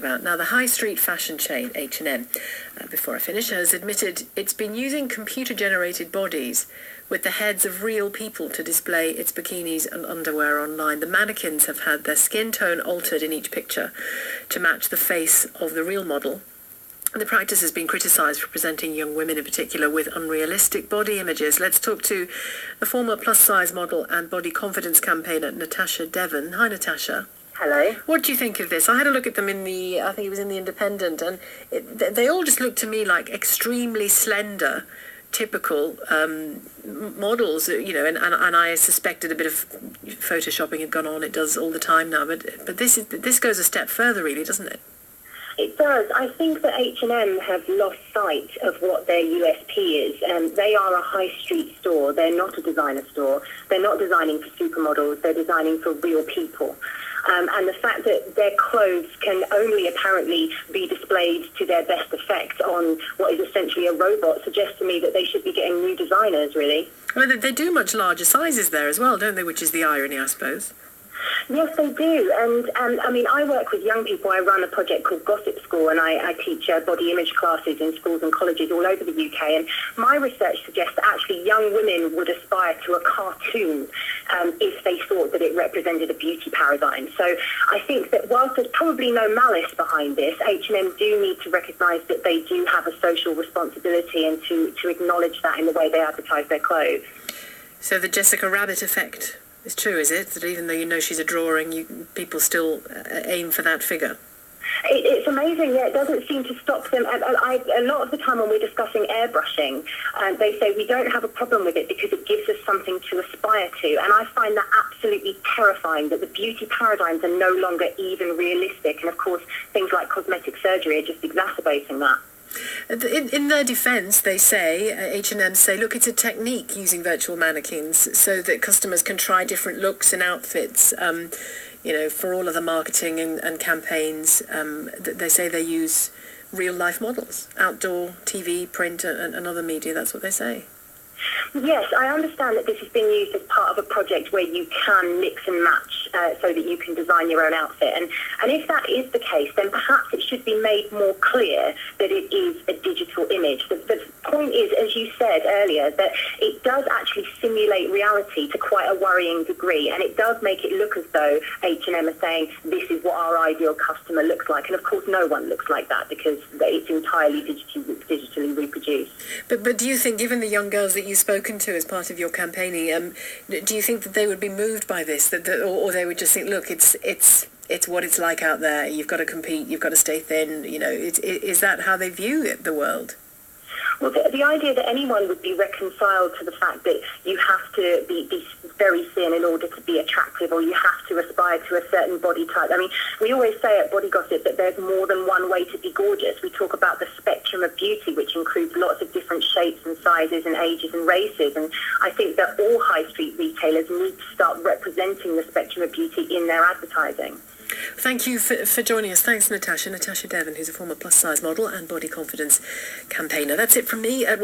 about. Now, the high street fashion chain H&M, before I finish, has admitted it's been using computer-generated bodies with the heads of real people to display its bikinis and underwear online. The mannequins have had their skin tone altered in each picture to match the face of the real model. The practice has been criticised for presenting young women in particular with unrealistic body images. Let's talk to the former plus-size model and body confidence campaigner Natasha Devon. Hi, Natasha. Hello. What do you think of this? I had a look at them I think it was in the Independent, and they all just looked to me like extremely slender, typical models, and I suspected a bit of photoshopping had gone on. It does all the time now, but this goes a step further, really, doesn't it? It does. I think that H&M have lost sight of what their USP is. They are a high street store. They're not a designer store. They're not designing for supermodels. They're designing for real people. And the fact that their clothes can only apparently be displayed to their best effect on what is essentially a robot suggests to me that they should be getting new designers, really. Well, they do much larger sizes there as well, don't they? Which is the irony, I suppose. Yes, they do. And I work with young people. I run a project called Gossip School, and I teach body image classes in schools and colleges all over the UK. And my research suggests that actually young women would aspire to a cartoon if they thought that it represented a beauty paradigm. So I think that whilst there's probably no malice behind this, H&M do need to recognise that they do have a social responsibility and to acknowledge that in the way they advertise their clothes. So the Jessica Rabbit effect. It's true, is it? That even though you know she's a drawing, people still aim for that figure? It's amazing, yeah. It doesn't seem to stop them. A lot of the time when we're discussing airbrushing, they say we don't have a problem with it because it gives us something to aspire to. And I find that absolutely terrifying, that the beauty paradigms are no longer even realistic. And of course, things like cosmetic surgery are just exacerbating that. In their defence, they say, H&M say, look, it's a technique using virtual mannequins so that customers can try different looks and outfits, for all of the marketing and campaigns. They say they use real-life models, outdoor, TV, print and other media. That's what they say. Yes, I understand that this is being used as part of a project where you can mix and match so that you can design your own outfit. And if that is the case, then perhaps it should be made more clear that it is a digital image. The point is, as you said earlier, that it does actually simulate reality to quite a worrying degree, and it does make it look as though H&M are saying this is what our ideal customer looks like. And of course, no one looks like that because it's entirely digitally reproduced. But do you think, given the young girls that you've spoken to as part of your campaigning, do you think that they would be moved by this, or they would just think, look, it's what it's like out there. You've got to compete. You've got to stay thin. Is that how they view the world? Well, the idea that anyone would be reconciled to the fact that you have to be very thin in order to be attractive, or you have to aspire to a certain body type. I mean, we always say at Body Gossip that there's more than one way to be gorgeous. We talk about the spectrum of beauty, which includes lots of different shapes and sizes and ages and races. And I think that all high street retailers need to start representing the spectrum of beauty in their advertising. Thank you for joining us. Thanks, Natasha. Natasha Devon, who's a former plus-size model and body confidence campaigner. That's it from me.